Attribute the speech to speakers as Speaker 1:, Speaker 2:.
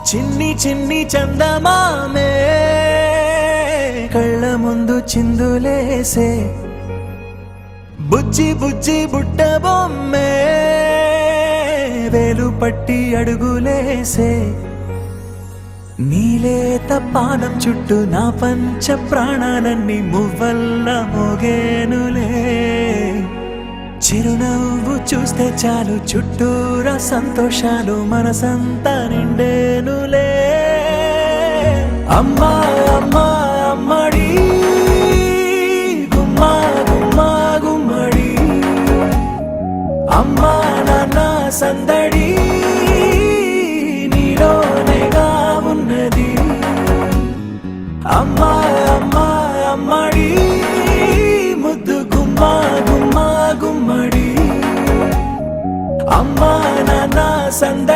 Speaker 1: చిన్ని చిన్ని చందమామే కళ్ళ ముందు చిందులేసే బుజ్జి బుజ్జి బుట్ట బొమ్మే వేలు పట్టి అడుగులేసే నీలేత పానం చుట్టూ నా పంచ ప్రాణాలన్నీ మువ్వల్ల మోగేనులే చిరునవ్వు చూస్తే చాలు చుట్టూరా సంతోషాలు మనసంతా నిండేనులే అమ్మా అమ్మా అమ్మడి గుమ్మా గుమ్మా గుమ్మడి అమ్మా నాన్న సందడి నీలోనేగా ఉన్నది అమ్మా అమ్మా అమ్మడి ముద్దు గుమ్మా గుమ్మా గుమ్మడి అమ్మా నాన్న సందడి